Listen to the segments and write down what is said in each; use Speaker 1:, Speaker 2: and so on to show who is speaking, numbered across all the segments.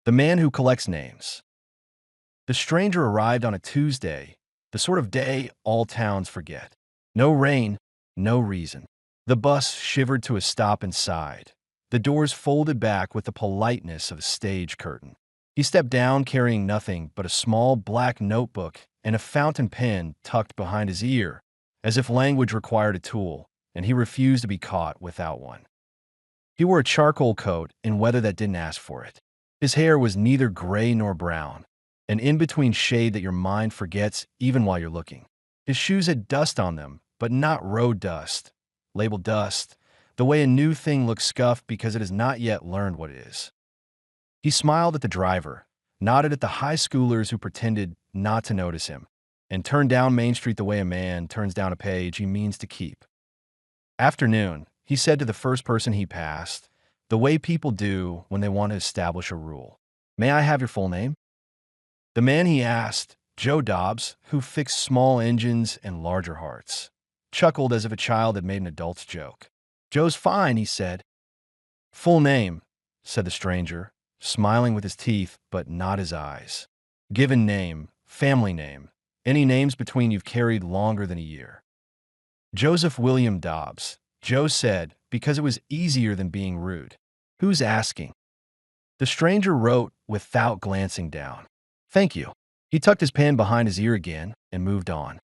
Speaker 1: The man who collects names. The stranger arrived on a Tuesday, the sort of day all towns forget. No rain, no reason. The bus shivered to a stop and sighed. The doors folded back with the politeness of a stage curtain. He stepped down carrying nothing but a small black notebook and a fountain pen tucked behind his ear, as if language required a tool, and he refused to be caught without one. He wore a charcoal coat in weather that didn't ask for it. His hair was neither gray nor brown, an in-between shade that your mind forgets even while you're looking. His shoes had dust on them, but not road dust, labeled dust, the way a new thing looks scuffed because it has not yet learned what it is. He smiled at the driver, nodded at the high schoolers who pretended not to notice him, and turned down Main Street the way a man turns down a page he means to keep. Afternoon, he said to the first person he passed, the way people do when they want to establish a rule. May I have your full name? The man he asked, Joe Dobbs, who fixed small engines and larger hearts, chuckled as if a child had made an adult's joke. Joe's fine, he said. Full name, said the stranger, smiling with his teeth but not his eyes. Given name, family name, any names between you've carried longer than a year. Joseph William Dobbs, Joe said, because it was easier than being rude. Who's asking? The stranger wrote without glancing down. Thank you. He tucked his pen behind his ear again and moved on.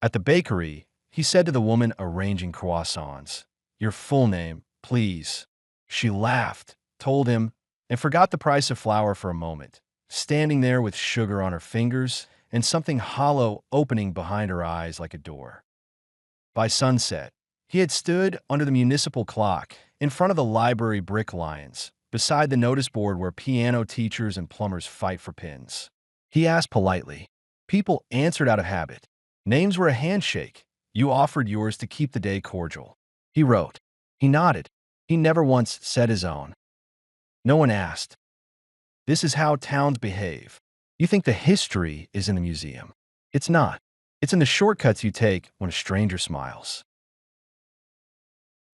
Speaker 1: At the bakery, he said to the woman arranging croissants, your full name, please. She laughed, told him, and forgot the price of flour for a moment, standing there with sugar on her fingers and something hollow opening behind her eyes like a door. By sunset, he had stood under the municipal clock in front of the library brick lions, beside the notice board where piano teachers and plumbers fight for pins. He asked politely. People answered out of habit. Names were a handshake. You offered yours to keep the day cordial. He wrote. He nodded. He never once said his own. No one asked. This is how towns behave. You think the history is in the museum. It's not. It's in the shortcuts you take when a stranger smiles.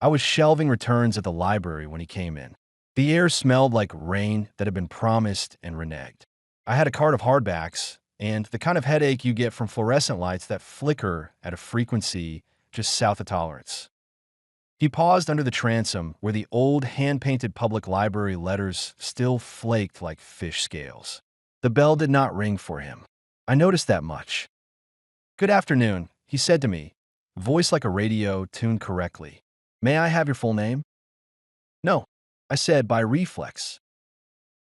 Speaker 1: I was shelving returns at the library when he came in. The air smelled like rain that had been promised and reneged. I had a cart of hardbacks and the kind of headache you get from fluorescent lights that flicker at a frequency just south of tolerance. He paused under the transom where the old hand-painted public library letters still flaked like fish scales. The bell did not ring for him. I noticed that much. Good afternoon, he said to me, voice like a radio tuned correctly. May I have your full name? No, I said by reflex.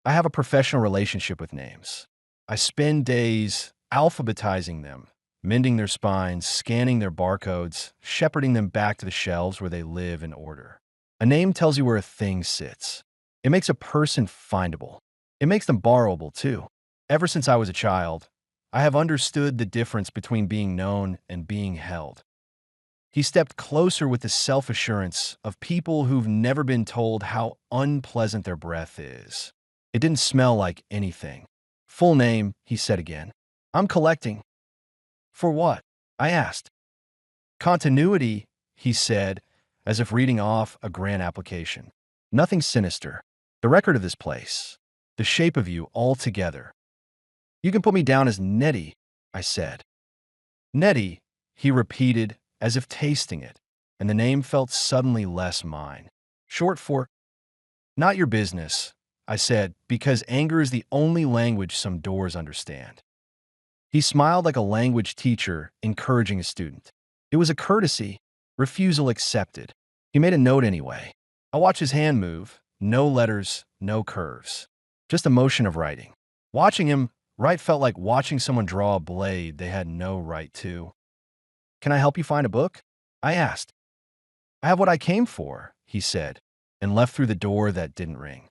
Speaker 1: I have a professional relationship with names. I spend days alphabetizing them, mending their spines, scanning their barcodes, shepherding them back to the shelves where they live in order. A name tells you where a thing sits. It makes a person findable. It makes them borrowable, too. Ever since I was a child, I have understood the difference between being known and being held. He stepped closer with the self-assurance of people who've never been told how unpleasant their breath is. It didn't smell like anything. Full name, he said again. I'm collecting. For what? I asked. Continuity, he said, as if reading off a grant application. Nothing sinister. The record of this place. The shape of you all together. You can put me down as Nettie, I said. Nettie, he repeated, as if tasting it, and the name felt suddenly less mine. Short for, not your business, I said, because anger is the only language some doors understand. He smiled like a language teacher encouraging a student. It was a courtesy, refusal accepted. He made a note anyway. I watched his hand move, no letters, no curves, just a motion of writing. Watching him write felt like watching someone draw a blade they had no right to. Can I help you find a book? I asked. I have what I came for, he said, and left through the door that didn't ring.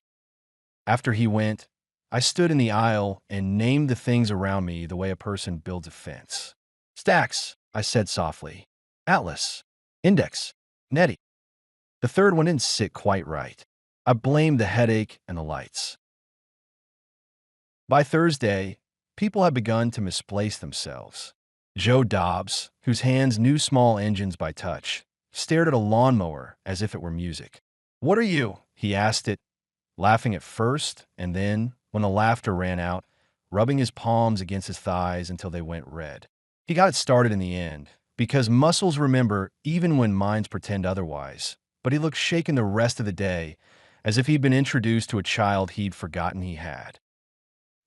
Speaker 1: After he went, I stood in the aisle and named the things around me the way a person builds a fence. Stacks, I said softly. Atlas. Index. Nettie. The third one didn't sit quite right. I blamed the headache and the lights. By Thursday, people had begun to misplace themselves. Joe Dobbs, whose hands knew small engines by touch, stared at a lawnmower as if it were music. What are you? He asked it, laughing at first and then, when the laughter ran out, rubbing his palms against his thighs until they went red. He got it started in the end, because muscles remember even when minds pretend otherwise, but he looked shaken the rest of the day, as if he'd been introduced to a child he'd forgotten he had.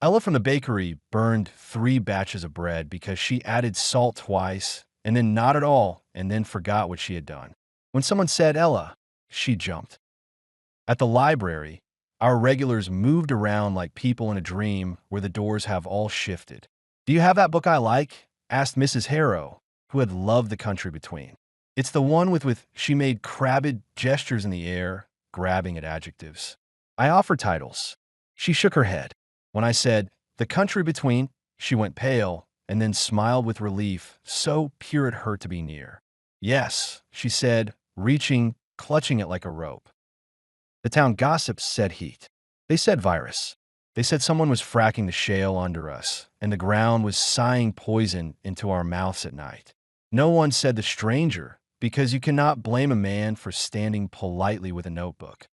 Speaker 1: Ella from the bakery burned 3 batches of bread because she added salt twice, and then not at all, and then forgot what she had done. When someone said Ella, she jumped. At the library, our regulars moved around like people in a dream where the doors have all shifted. "Do you have that book I like?" asked Mrs. Harrow, who had loved The Country Between. "It's the one with she made crabbed gestures in the air, grabbing at adjectives. I offered titles. She shook her head. When I said, "The Country Between," she went pale and then smiled with relief, so pure it hurt to be near. "Yes," she said, reaching, clutching it like a rope. "The town gossips said heat. They said virus. They said someone was fracking the shale under us, and the ground was sighing poison into our mouths at night. No one said the stranger, because you cannot blame a man for standing politely with a notebook."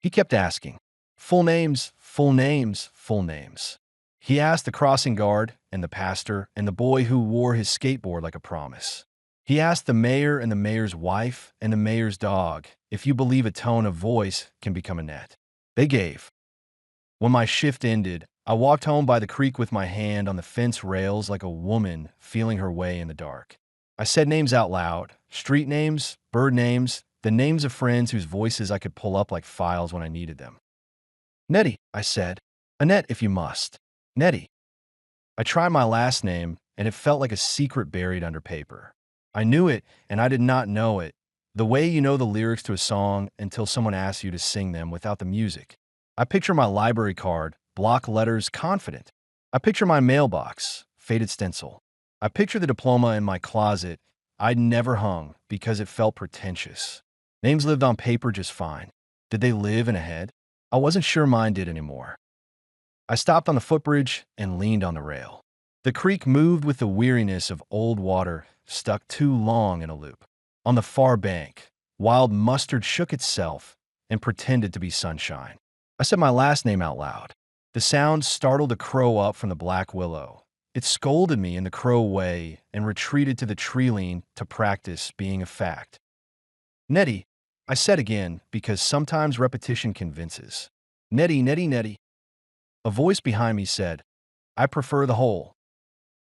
Speaker 1: He kept asking, "Full names, full names, full names." He asked the crossing guard and the pastor and the boy who wore his skateboard like a promise. He asked the mayor and the mayor's wife and the mayor's dog if you believe a tone of voice can become a net. They gave. When my shift ended, I walked home by the creek with my hand on the fence rails like a woman feeling her way in the dark. I said names out loud, street names, bird names, the names of friends whose voices I could pull up like files when I needed them. "Nettie," I said. "Annette if you must. Nettie." I tried my last name, and it felt like a secret buried under paper. I knew it, and I did not know it, the way you know the lyrics to a song until someone asks you to sing them without the music. I picture my library card, block letters, confident. I picture my mailbox, faded stencil. I picture the diploma in my closet I'd never hung because it felt pretentious. Names lived on paper just fine. Did they live in a head? I wasn't sure mine did anymore. I stopped on the footbridge and leaned on the rail. The creek moved with the weariness of old water stuck too long in a loop. On the far bank, wild mustard shook itself and pretended to be sunshine. I said my last name out loud. The sound startled a crow up from the black willow. It scolded me in the crow way and retreated to the tree-line to practice being a fact. "Nettie," I said again, because sometimes repetition convinces. "Nettie, Nettie, Nettie." A voice behind me said, "I prefer the whole."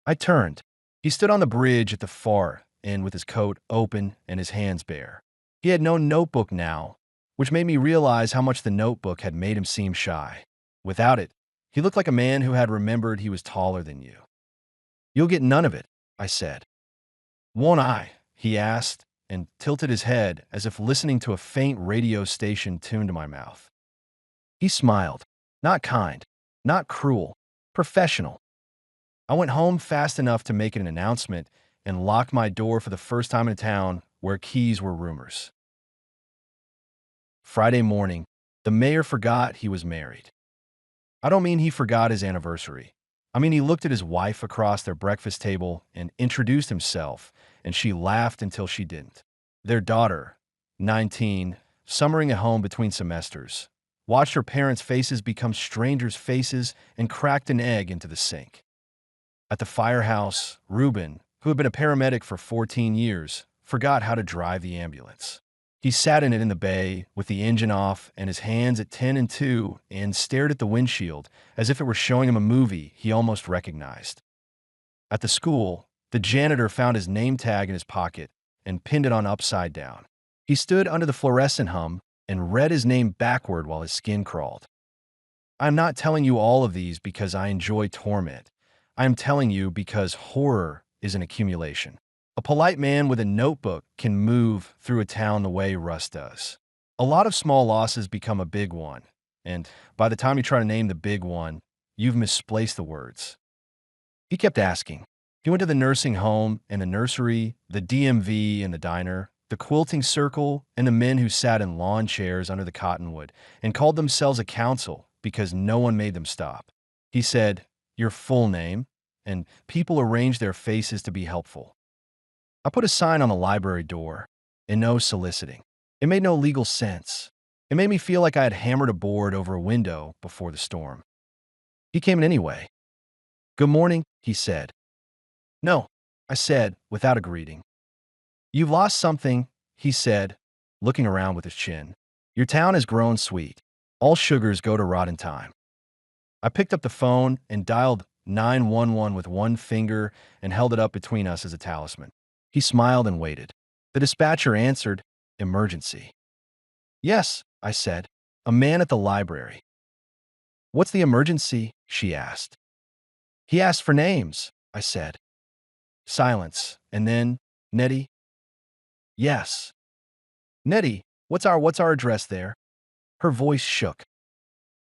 Speaker 1: I turned. He stood on the bridge at the far end with his coat open and his hands bare. He had no notebook now, which made me realize how much the notebook had made him seem shy. Without it, he looked like a man who had remembered he was taller than you. "You'll get none of it," I said. "Won't I?" he asked, and tilted his head as if listening to a faint radio station tuned to my mouth. He smiled. Not kind, not cruel, professional. I went home fast enough to make an announcement and locked my door for the first time in a town where keys were rumors. Friday morning, the mayor forgot he was married. I don't mean he forgot his anniversary. I mean he looked at his wife across their breakfast table and introduced himself, and she laughed until she didn't. Their daughter, 19, summering at home between semesters, watched her parents' faces become strangers' faces and cracked an egg into the sink. At the firehouse, Reuben, who had been a paramedic for 14 years, forgot how to drive the ambulance. He sat in it in the bay with the engine off and his hands at 10 and 2 and stared at the windshield as if it were showing him a movie he almost recognized. At the school, the janitor found his name tag in his pocket and pinned it on upside down. He stood under the fluorescent hum and read his name backward while his skin crawled. I'm not telling you all of these because I enjoy torment. I am telling you because horror is an accumulation. A polite man with a notebook can move through a town the way Russ does. A lot of small losses become a big one, and by the time you try to name the big one, you've misplaced the words. He kept asking. He went to the nursing home and the nursery, the DMV and the diner, the quilting circle, and the men who sat in lawn chairs under the cottonwood and called themselves a council because no one made them stop. He said, "Your full name," and people arranged their faces to be helpful. I put a sign on the library door, and no soliciting. It made no legal sense. It made me feel like I had hammered a board over a window before the storm. He came in anyway. "Good morning," he said. "No," I said, without a greeting. "You've lost something," he said, looking around with his chin. "Your town has grown sweet. All sugars go to rot in time." I picked up the phone and dialed 911 with one finger and held it up between us as a talisman. He smiled and waited. The dispatcher answered, "Emergency." "Yes," I said. "A man at the library." "What's the emergency?" she asked. "He asked for names," I said. Silence, and then, "Nettie?" "Yes." "Nettie, what's our address there?" Her voice shook.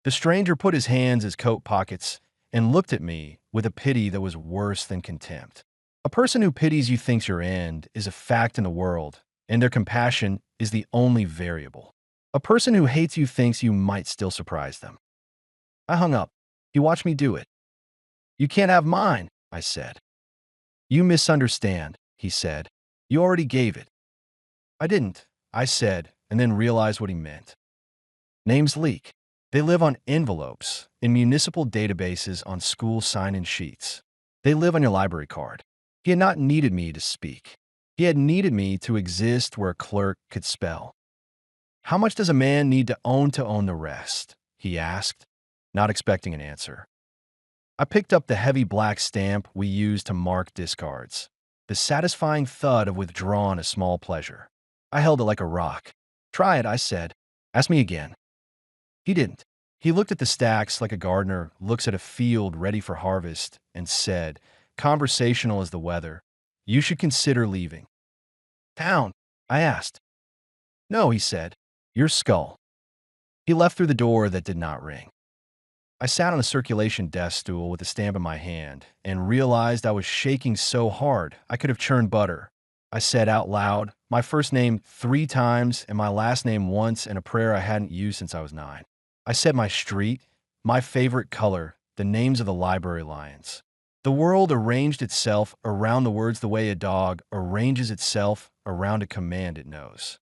Speaker 1: The stranger put his hands in his coat pockets and looked at me with a pity that was worse than contempt. A person who pities you thinks your end is a fact in the world, and their compassion is the only variable. A person who hates you thinks you might still surprise them. I hung up. He watched me do it. "You can't have mine," I said. "You misunderstand," he said. "You already gave it." "I didn't," I said, and then realized what he meant. Names leak. They live on envelopes, in municipal databases, on school sign-in sheets. They live on your library card. He had not needed me to speak. He had needed me to exist where a clerk could spell. "How much does a man need to own the rest?" he asked, not expecting an answer. I picked up the heavy black stamp we use to mark discards. The satisfying thud of withdrawn a small pleasure. I held it like a rock. "Try it," I said. "Ask me again." He didn't. He looked at the stacks like a gardener looks at a field ready for harvest and said, conversational as the weather, "You should consider leaving." "Town?" I asked. "No," he said. "Your skull." He left through the door that did not ring. I sat on a circulation desk stool with a stamp in my hand and realized I was shaking so hard I could have churned butter. I said out loud my first name 3 times and my last name once in a prayer I hadn't used since I was 9. I said my street, my favorite color, the names of the library lions. The world arranged itself around the words the way a dog arranges itself around a command it knows.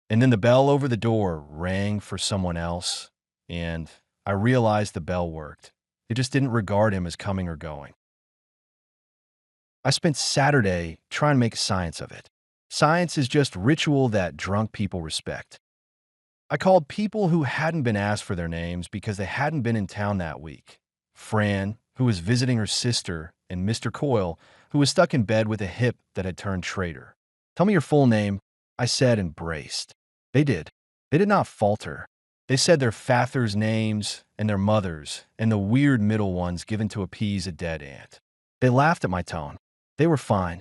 Speaker 1: And then the bell over the door rang for someone else, and I realized the bell worked. It just didn't regard him as coming or going. I spent Saturday trying to make science of it. Science is just ritual that drunk people respect. I called people who hadn't been asked for their names because they hadn't been in town that week. Fran, who was visiting her sister, and Mr. Coyle, who was stuck in bed with a hip that had turned traitor. "Tell me your full name," I said and braced. They did. They did not falter. They said their fathers' names and their mothers and the weird middle ones given to appease a dead aunt. They laughed at my tone. They were fine.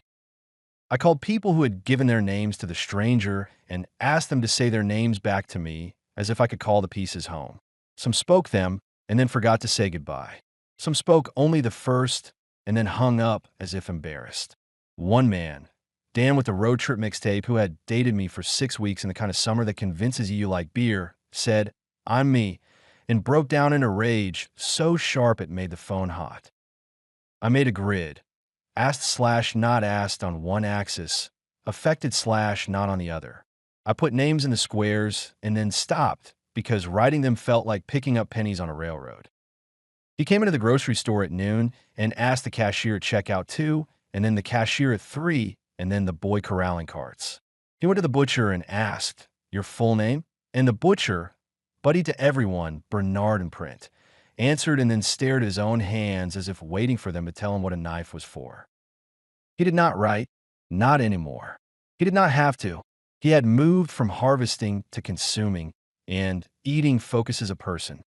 Speaker 1: I called people who had given their names to the stranger and asked them to say their names back to me as if I could call the pieces home. Some spoke them and then forgot to say goodbye. Some spoke only the first and then hung up as if embarrassed. One man, Dan with the road trip mixtape, who had dated me for 6 weeks in the kind of summer that convinces you like beer, said, "I'm me," and broke down in a rage so sharp it made the phone hot. I made a grid. Asked/not asked on one axis, affected/not on the other. I put names in the squares and then stopped because writing them felt like picking up pennies on a railroad. He came into the grocery store at noon and asked the cashier at checkout 2, and then the cashier at 3, and then the boy corralling carts. He went to the butcher and asked, "Your full name?" And the butcher, buddy to everyone, Bernard in print, answered and then stared at his own hands as if waiting for them to tell him what a knife was for. He did not write, not anymore. He did not have to. He had moved from harvesting to consuming, and eating focuses a person.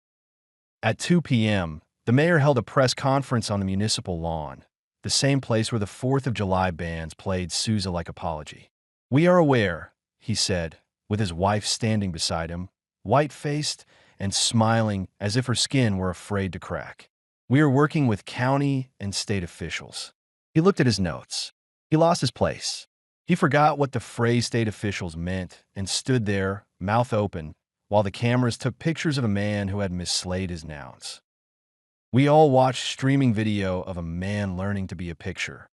Speaker 1: At 2 p.m., the mayor held a press conference on the municipal lawn, the same place where the 4th of July bands played Sousa-like Apology. "We are aware," he said, with his wife standing beside him, white-faced and smiling as if her skin were afraid to crack. "We are working with county and state officials." He looked at his notes. He lost his place. He forgot what the phrase state officials meant and stood there, mouth open, while the cameras took pictures of a man who had mislaid his nouns. We all watched streaming video of a man learning to be a picture.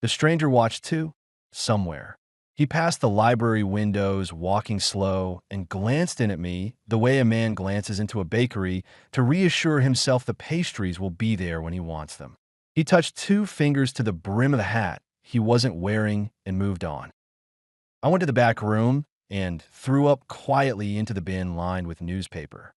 Speaker 1: The stranger watched too, somewhere. He passed the library windows, walking slow, and glanced in at me the way a man glances into a bakery to reassure himself the pastries will be there when he wants them. He touched 2 fingers to the brim of the hat he wasn't wearing and moved on. I went to the back room and threw up quietly into the bin lined with newspaper.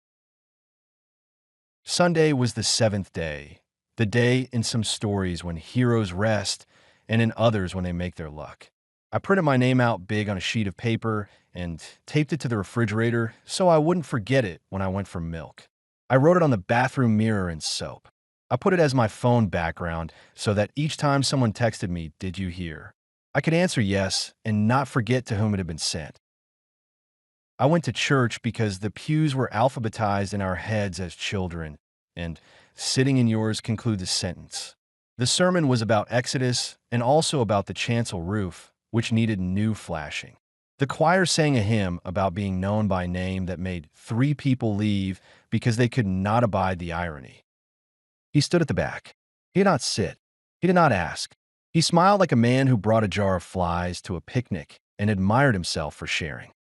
Speaker 1: Sunday was the 7th day, the day in some stories when heroes rest and in others when they make their luck. I printed my name out big on a sheet of paper and taped it to the refrigerator so I wouldn't forget it when I went for milk. I wrote it on the bathroom mirror in soap. I put it as my phone background so that each time someone texted me, "Did you hear?" I could answer yes and not forget to whom it had been sent. I went to church because the pews were alphabetized in our heads as children, and sitting in yours concludes the sentence. The sermon was about Exodus and also about the chancel roof, which needed new flashing. The choir sang a hymn about being known by name that made 3 people leave because they could not abide the irony. He stood at the back. He did not sit. He did not ask. He smiled like a man who brought a jar of flies to a picnic and admired himself for sharing.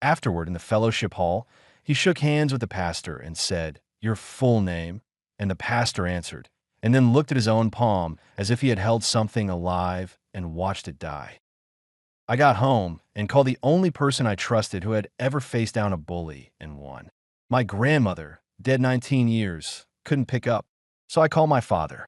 Speaker 1: Afterward, in the fellowship hall, he shook hands with the pastor and said, "Your full name?" And the pastor answered, and then looked at his own palm as if he had held something alive and watched it die. I got home and called the only person I trusted who had ever faced down a bully and won. My grandmother, dead 19 years, couldn't pick up, so I called my father.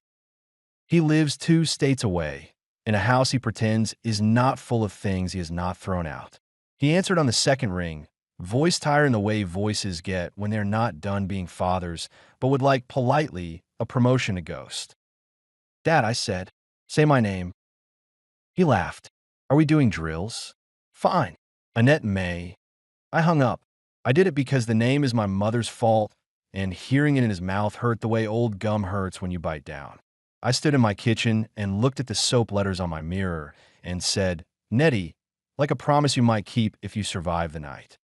Speaker 1: He lives 2 states away, in a house he pretends is not full of things he has not thrown out. He answered on the second ring, voice tired in the way voices get when they're not done being fathers, but would like politely a promotion to ghost. "Dad," I said, "say my name." He laughed. "Are we doing drills?" "Fine." Annette May. I hung up. I did it because the name is my mother's fault, and hearing it in his mouth hurt the way old gum hurts when you bite down. I stood in my kitchen and looked at the soap letters on my mirror and said, "Nettie, like a promise you might keep if you survive the night."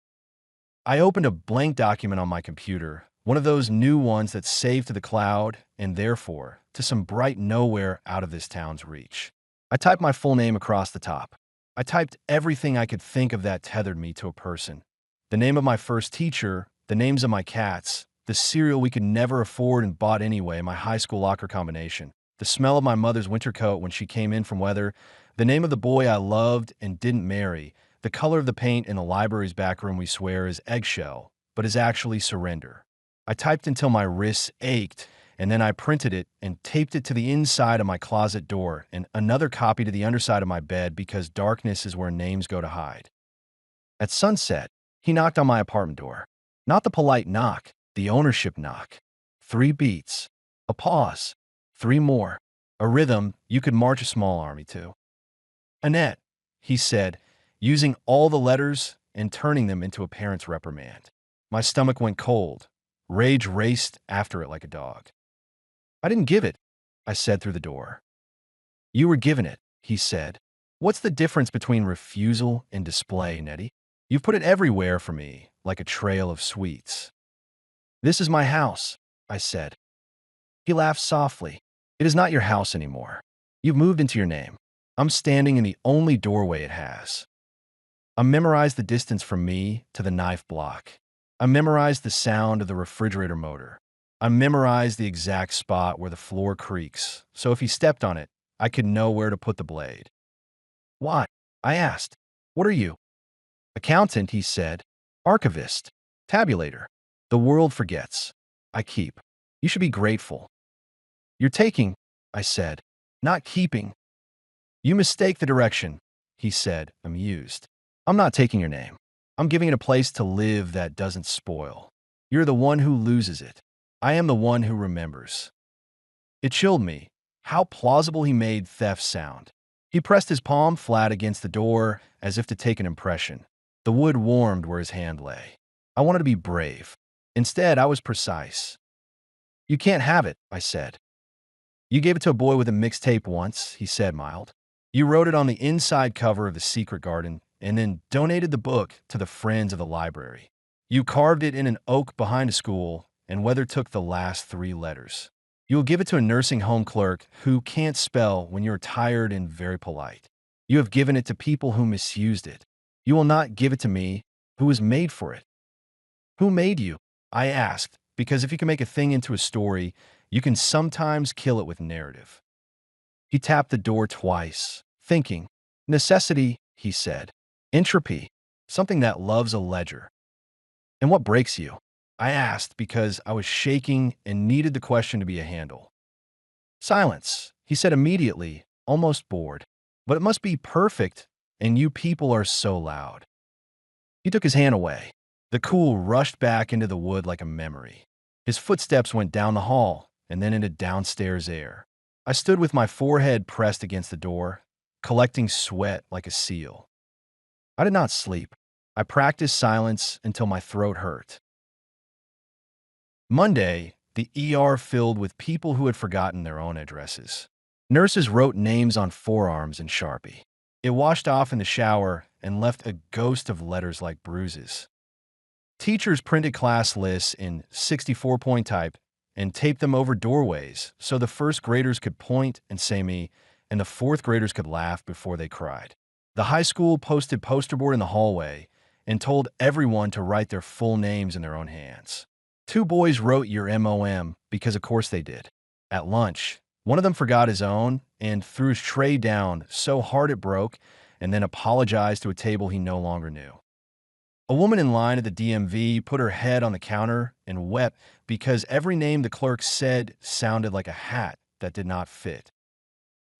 Speaker 1: I opened a blank document on my computer, one of those new ones that save to the cloud and therefore to some bright nowhere out of this town's reach. I typed my full name across the top. I typed everything I could think of that tethered me to a person. The name of my first teacher, the names of my cats, the cereal we could never afford and bought anyway, my high school locker combination, the smell of my mother's winter coat when she came in from weather, the name of the boy I loved and didn't marry, the color of the paint in the library's back room we swear is eggshell, but is actually surrender. I typed until my wrists ached, and then I printed it and taped it to the inside of my closet door and another copy to the underside of my bed because darkness is where names go to hide. At sunset, he knocked on my apartment door. Not the polite knock, the ownership knock. 3 beats. A pause. 3 more. A rhythm you could march a small army to. "Annette," he said, using all the letters and turning them into a parent's reprimand. My stomach went cold. Rage raced after it like a dog. "I didn't give it," I said through the door. "You were given it," he said. "What's the difference between refusal and display, Nettie? You've put it everywhere for me, like a trail of sweets." "This is my house," I said. He laughed softly. "It is not your house anymore. You've moved into your name. I'm standing in the only doorway it has." I memorized the distance from me to the knife block. I memorized the sound of the refrigerator motor. I memorized the exact spot where the floor creaks, so if he stepped on it, I could know where to put the blade. "Why?" I asked. "What are you?" "Accountant," he said. "Archivist. Tabulator. The world forgets. I keep. You should be grateful." "You're taking," I said, "not keeping." "You mistake the direction," he said, amused. "I'm not taking your name. I'm giving it a place to live that doesn't spoil. You're the one who loses it. I am the one who remembers." It chilled me. How plausible he made theft sound. He pressed his palm flat against the door as if to take an impression. The wood warmed where his hand lay. I wanted to be brave. Instead, I was precise. "You can't have it," I said. "You gave it to a boy with a mixtape once," he said, mild. "You wrote it on the inside cover of The Secret Garden and then donated the book to the Friends of the Library. You carved it in an oak behind a school and weather took the last 3 letters. You'll give it to a nursing home clerk who can't spell when you're tired and very polite. You have given it to people who misused it. You will not give it to me, who was made for it. Who made you? I asked, because if you can make a thing into a story, you can sometimes kill it with narrative. He tapped the door twice, thinking. Necessity, he said. Entropy, something that loves a ledger. And what breaks you? I asked because I was shaking and needed the question to be a handle. Silence, he said immediately, almost bored. But it must be perfect, and you people are so loud. He took his hand away. The cool rushed back into the wood like a memory. His footsteps went down the hall and then into downstairs air. I stood with my forehead pressed against the door, collecting sweat like a seal. I did not sleep. I practiced silence until my throat hurt. Monday, the ER filled with people who had forgotten their own addresses. Nurses wrote names on forearms in Sharpie. It washed off in the shower and left a ghost of letters like bruises. Teachers printed class lists in 64-point type and taped them over doorways so the first graders could point and say me, and the fourth graders could laugh before they cried. The high school posted poster board in the hallway and told everyone to write their full names in their own hands. 2 boys wrote your MOM because of course they did. At lunch, one of them forgot his own and threw his tray down so hard it broke and then apologized to a table he no longer knew. A woman in line at the DMV put her head on the counter and wept because every name the clerk said sounded like a hat that did not fit.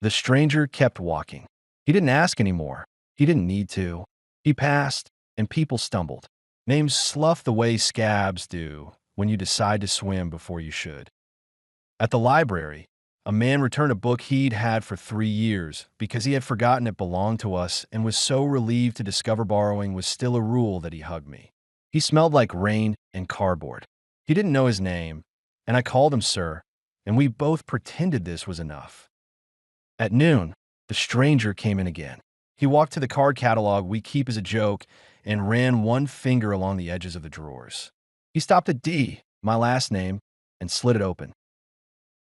Speaker 1: The stranger kept walking. He didn't ask anymore. He didn't need to. He passed, and people stumbled. Names slough the way scabs do when you decide to swim before you should. At the library, a man returned a book he'd had for 3 years because he had forgotten it belonged to us and was so relieved to discover borrowing was still a rule that he hugged me. He smelled like rain and cardboard. He didn't know his name, and I called him sir, and we both pretended this was enough. At noon, the stranger came in again. He walked to the card catalog we keep as a joke and ran one finger along the edges of the drawers. He stopped at D, my last name, and slid it open.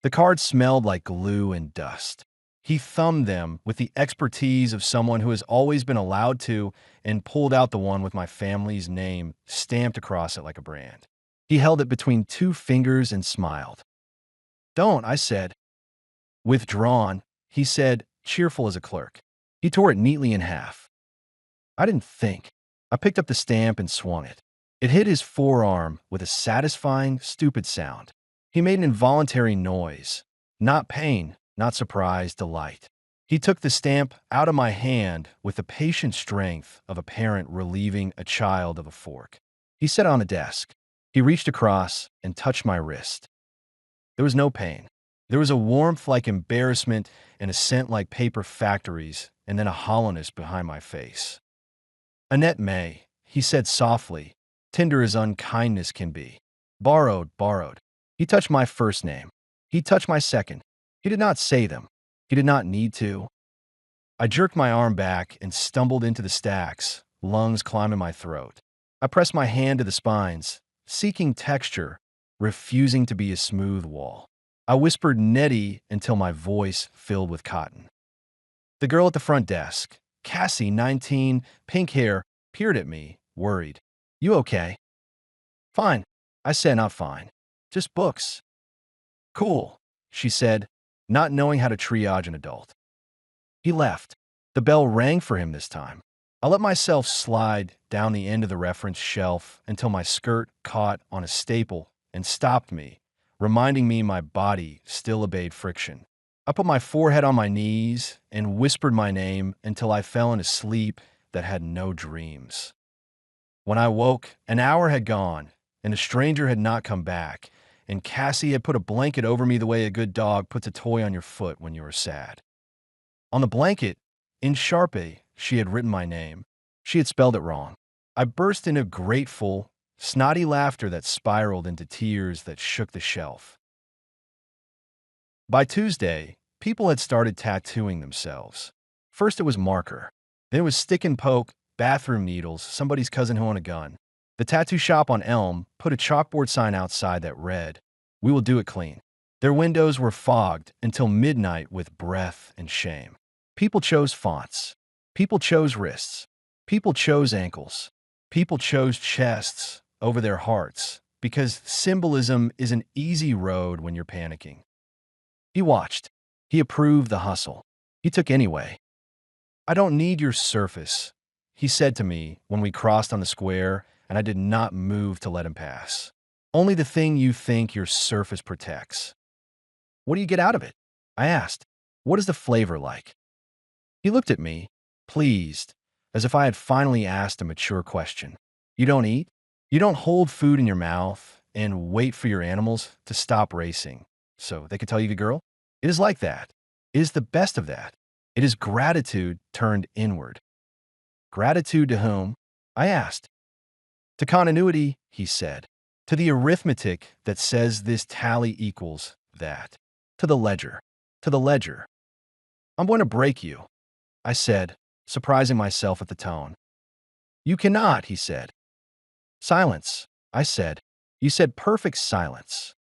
Speaker 1: The cards smelled like glue and dust. He thumbed them with the expertise of someone who has always been allowed to and pulled out the one with my family's name stamped across it like a brand. He held it between 2 fingers and smiled. Don't, I said. Withdrawn, he said, cheerful as a clerk. He tore it neatly in half. I didn't think. I picked up the stamp and swung it. It hit his forearm with a satisfying, stupid sound. He made an involuntary noise. Not pain, not surprise, delight. He took the stamp out of my hand with the patient strength of a parent relieving a child of a fork. He set it on the desk. He reached across and touched my wrist. There was no pain. There was a warmth like embarrassment and a scent like paper factories, and then a hollowness behind my face. Annette May, he said softly, tender as unkindness can be. Borrowed, borrowed. He touched my first name. He touched my second. He did not say them. He did not need to. I jerked my arm back and stumbled into the stacks, lungs climbing my throat. I pressed my hand to the spines, seeking texture, refusing to be a smooth wall. I whispered Nettie until my voice filled with cotton. The girl at the front desk, Cassie, 19, pink hair, peered at me, worried. You okay? Fine, I said, not fine. Just books. Cool, she said, not knowing how to triage an adult. He left. The bell rang for him this time. I let myself slide down the end of the reference shelf until my skirt caught on a staple and stopped me, reminding me my body still obeyed friction. I put my forehead on my knees and whispered my name until I fell into sleep that had no dreams. When I woke, an hour had gone, and a stranger had not come back, and Cassie had put a blanket over me the way a good dog puts a toy on your foot when you are sad. On the blanket, in Sharpie, she had written my name. She had spelled it wrong. I burst into grateful, snotty laughter that spiraled into tears that shook the shelf. By Tuesday, people had started tattooing themselves. First it was marker. Then it was stick and poke, bathroom needles, somebody's cousin who owned a gun. The tattoo shop on Elm put a chalkboard sign outside that read, "We will do it clean." Their windows were fogged until midnight with breath and shame. People chose fonts. People chose wrists. People chose ankles. People chose chests over their hearts because symbolism is an easy road when you're panicking. He watched. He approved the hustle. He took anyway. "I don't need your surface," he said to me when we crossed on the square, and I did not move to let him pass. "Only the thing you think your surface protects." "What do you get out of it?" I asked. "What is the flavor like?" He looked at me, pleased, as if I had finally asked a mature question. "You don't eat? You don't hold food in your mouth and wait for your animals to stop racing so they could tell you to girl? It is like that. It is the best of that. It is gratitude turned inward." "Gratitude to whom?" I asked. "To continuity," he said. "To the arithmetic that says this tally equals that. To the ledger. To the ledger." "I'm going to break you," I said, surprising myself at the tone. "You cannot," he said. "Silence," I said. "You said perfect silence."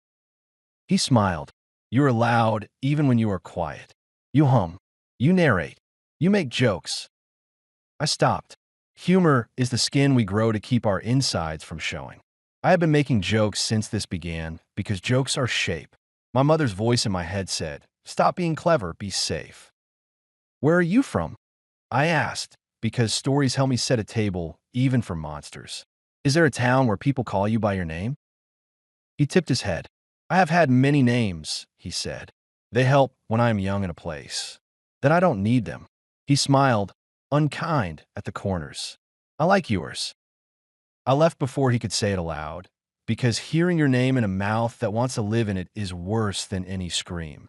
Speaker 1: He smiled. "You are loud even when you are quiet. You hum. You narrate. You make jokes." I stopped. Humor is the skin we grow to keep our insides from showing. I have been making jokes since this began because jokes are shape. My mother's voice in my head said, "Stop being clever, be safe." "Where are you from?" I asked, because stories help me set a table, even for monsters. "Is there a town where people call you by your name?" He tipped his head. "I have had many names," he said. "They help when I am young in a place. Then I don't need them." He smiled, unkind, at the corners. "I like yours." I left before he could say it aloud, because hearing your name in a mouth that wants to live in it is worse than any scream.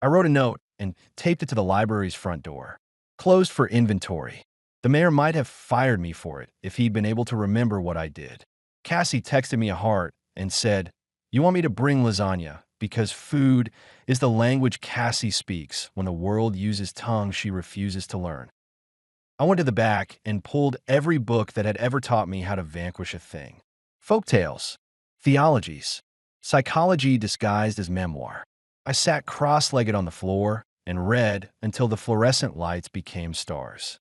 Speaker 1: I wrote a note and taped it to the library's front door. "Closed for inventory." The mayor might have fired me for it if he'd been able to remember what I did. Cassie texted me a heart and said, "You want me to bring lasagna because food is the language Cassie speaks when the world uses tongue she refuses to learn." I went to the back and pulled every book that had ever taught me how to vanquish a thing. Folktales, theologies, psychology disguised as memoir. I sat cross-legged on the floor and read until the fluorescent lights became stars.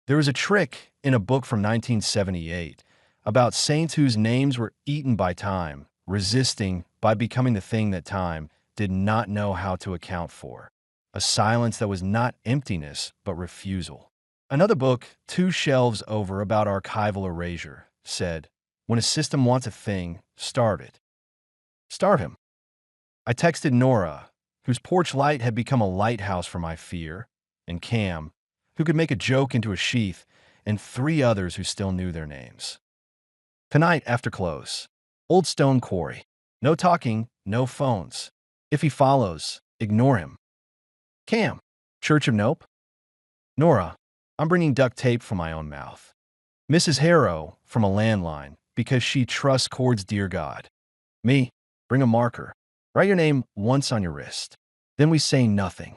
Speaker 1: There was a trick in a book from 1978 about saints whose names were eaten by time, resisting by becoming the thing that time did not know how to account for. A silence that was not emptiness, but refusal. Another book, 2 shelves over, about archival erasure, said, "When a system wants a thing, starve it. Starve him." I texted Nora, whose porch light had become a lighthouse for my fear, and Cam, who could make a joke into a sheath, and 3 others who still knew their names. Tonight after close. Old Stone Quarry. No talking, no phones. If he follows, ignore him. Cam. Church of Nope. Nora. I'm bringing duct tape from my own mouth. Mrs. Harrow from a landline because she trusts Cord's dear God. Me. Bring a marker. Write your name once on your wrist. Then we say nothing.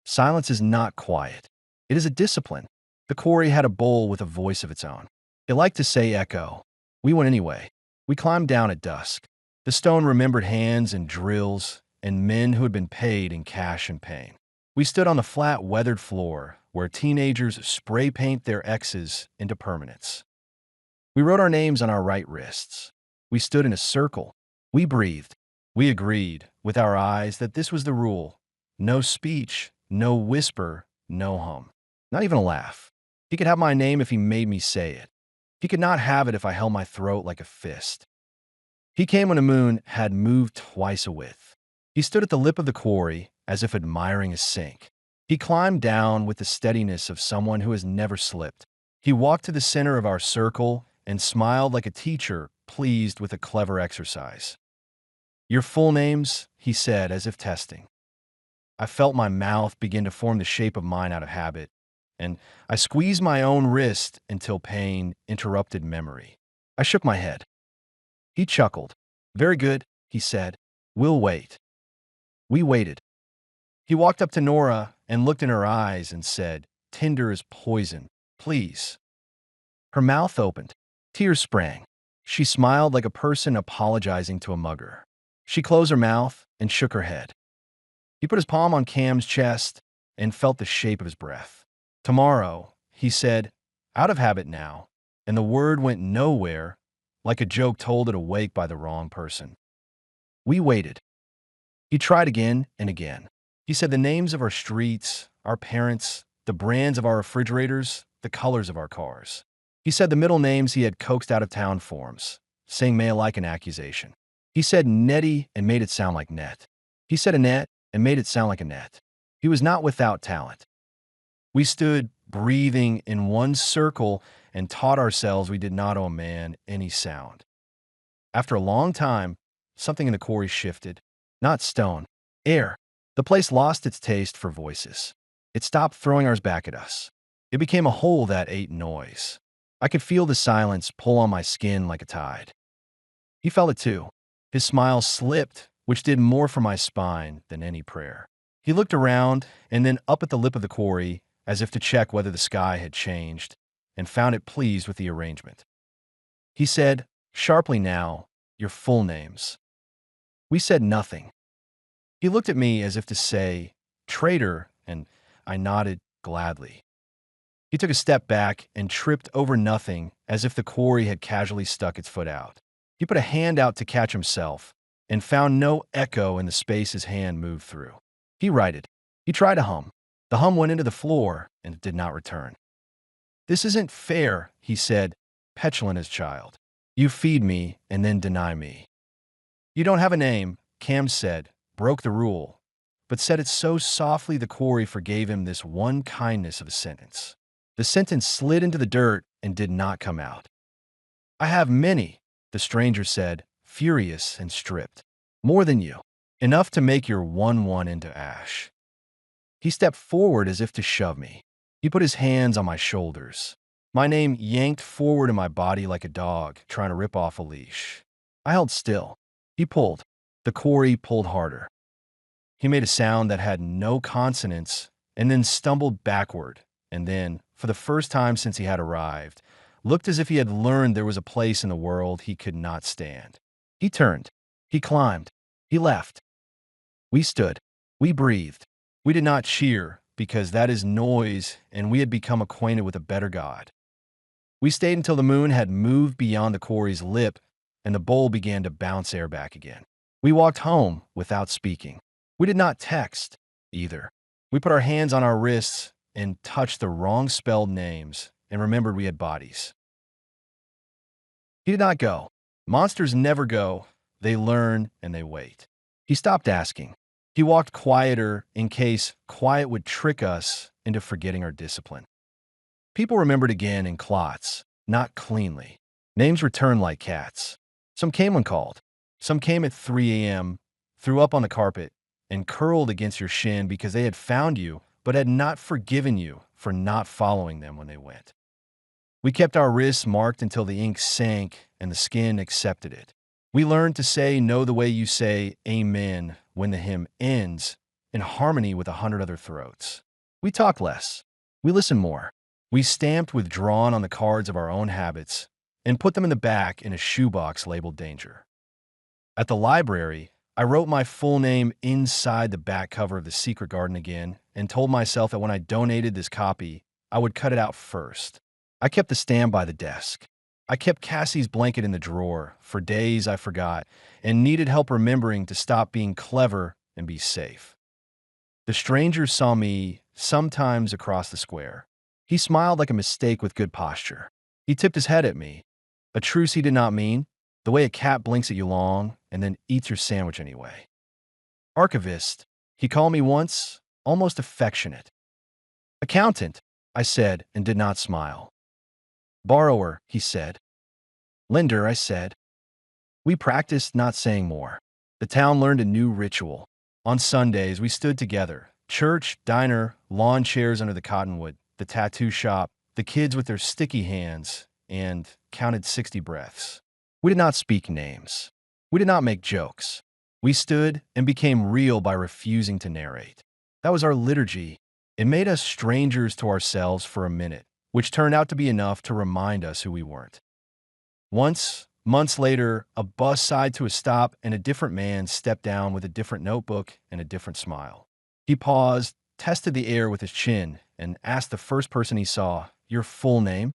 Speaker 1: Silence is not quiet. It is a discipline. The quarry had a bowl with a voice of its own. It liked to say echo. We went anyway. We climbed down at dusk. The stone remembered hands and drills and men who had been paid in cash and pain. We stood on the flat, weathered floor where teenagers spray paint their X's into permanence. We wrote our names on our right wrists. We stood in a circle. We breathed. We agreed, with our eyes, that this was the rule. No speech, no whisper, no hum. Not even a laugh. He could have my name if he made me say it. He could not have it if I held my throat like a fist. He came when the moon had moved twice a width. He stood at the lip of the quarry, as if admiring a sink. He climbed down with the steadiness of someone who has never slipped. He walked to the center of our circle and smiled like a teacher pleased with a clever exercise. "Your full names," he said, as if testing. I felt my mouth begin to form the shape of mine out of habit, and I squeezed my own wrist until pain interrupted memory. I shook my head. He chuckled. "Very good," he said. "We'll wait." We waited. He walked up to Nora and looked in her eyes and said, "Tinder is poison. Please." Her mouth opened. Tears sprang. She smiled like a person apologizing to a mugger. She closed her mouth and shook her head. He put his palm on Cam's chest and felt the shape of his breath. Tomorrow, he said, out of habit now, and the word went nowhere, like a joke told at a wake by the wrong person. We waited. He tried again and again. He said the names of our streets, our parents, the brands of our refrigerators, the colors of our cars. He said the middle names he had coaxed out of town forms, saying mail like an accusation. He said Nettie and made it sound like net. He said Annette and made it sound like a net. He was not without talent. We stood breathing in one circle and taught ourselves we did not owe a man any sound. After a long time, something in the quarry shifted. Not stone, air. The place lost its taste for voices. It stopped throwing ours back at us. It became a hole that ate noise. I could feel the silence pull on my skin like a tide. He felt it too. His smile slipped, which did more for my spine than any prayer. He looked around and then up at the lip of the quarry as if to check whether the sky had changed, and found it pleased with the arrangement. He said, sharply now, your full names. We said nothing. He looked at me as if to say, traitor, and I nodded gladly. He took a step back and tripped over nothing as if the quarry had casually stuck its foot out. He put a hand out to catch himself and found no echo in the space his hand moved through. He righted. He tried to hum. The hum went into the floor and it did not return. This isn't fair, he said, petulant as child. You feed me and then deny me. You don't have a name, Cam said, broke the rule, but said it so softly the quarry forgave him this one kindness of a sentence. The sentence slid into the dirt and did not come out. I have many, the stranger said, furious and stripped. More than you. Enough to make your 1-1 into ash. He stepped forward as if to shove me. He put his hands on my shoulders. My name yanked forward in my body like a dog trying to rip off a leash. I held still. He pulled. The quarry pulled harder. He made a sound that had no consonants and then stumbled backward and then, for the first time since he had arrived, looked as if he had learned there was a place in the world he could not stand. He turned. He climbed. He left. We stood. We breathed. We did not cheer, because that is noise, and we had become acquainted with a better God. We stayed until the moon had moved beyond the quarry's lip, and the bowl began to bounce air back again. We walked home without speaking. We did not text, either. We put our hands on our wrists and touched the wrong-spelled names, and remembered we had bodies. He did not go. Monsters never go. They learn and they wait. He stopped asking. He walked quieter in case quiet would trick us into forgetting our discipline. People remembered again in clots, not cleanly. Names returned like cats. Some came when called. Some came at 3 a.m., threw up on the carpet, and curled against your shin because they had found you but had not forgiven you for not following them when they went. We kept our wrists marked until the ink sank and the skin accepted it. We learned to say no the way you say amen when the hymn ends, in harmony with 100 other throats. We talked less. We listened more. We stamped withdrawn on the cards of our own habits and put them in the back in a shoebox labeled danger. At the library, I wrote my full name inside the back cover of The Secret Garden again and told myself that when I donated this copy, I would cut it out first. I kept the stamp by the desk. I kept Cassie's blanket in the drawer. For days I forgot and needed help remembering to stop being clever and be safe. The stranger saw me sometimes across the square. He smiled like a mistake with good posture. He tipped his head at me, a truce he did not mean, the way a cat blinks at you long and then eats your sandwich anyway. Archivist, he called me once, almost affectionate. Accountant, I said and did not smile. Borrower, he said. Lender, I said. We practiced not saying more. The town learned a new ritual. On Sundays, we stood together. Church, diner, lawn chairs under the cottonwood, the tattoo shop, the kids with their sticky hands, and counted 60 breaths. We did not speak names. We did not make jokes. We stood and became real by refusing to narrate. That was our liturgy. It made us strangers to ourselves for a minute, which turned out to be enough to remind us who we weren't. Once, months later, a bus sighed to a stop and a different man stepped down with a different notebook and a different smile. He paused, tested the air with his chin and asked the first person he saw, "Your full name?"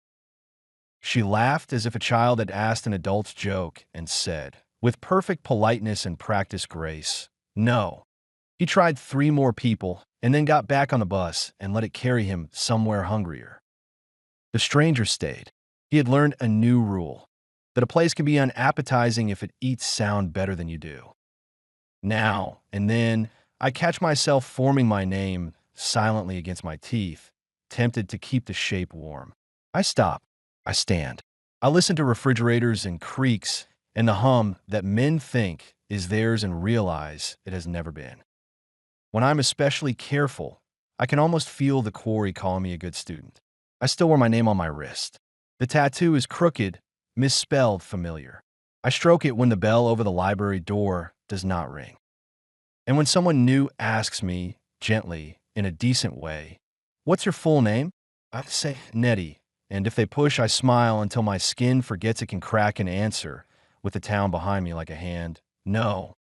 Speaker 1: She laughed as if a child had asked an adult's joke and said, with perfect politeness and practiced grace, "No." He tried 3 more people and then got back on the bus and let it carry him somewhere hungrier. The stranger stayed. He had learned a new rule, that a place can be unappetizing if it eats sound better than you do. Now and then, I catch myself forming my name silently against my teeth, tempted to keep the shape warm. I stop. I stand. I listen to refrigerators and creaks and the hum that men think is theirs and realize it has never been. When I'm especially careful, I can almost feel the quarry calling me a good student. I still wear my name on my wrist. The tattoo is crooked, misspelled, familiar. I stroke it when the bell over the library door does not ring. And when someone new asks me, gently, in a decent way, "What's your full name?" I say, "Nettie." And if they push, I smile until my skin forgets it can crack an answer with the town behind me like a hand. No,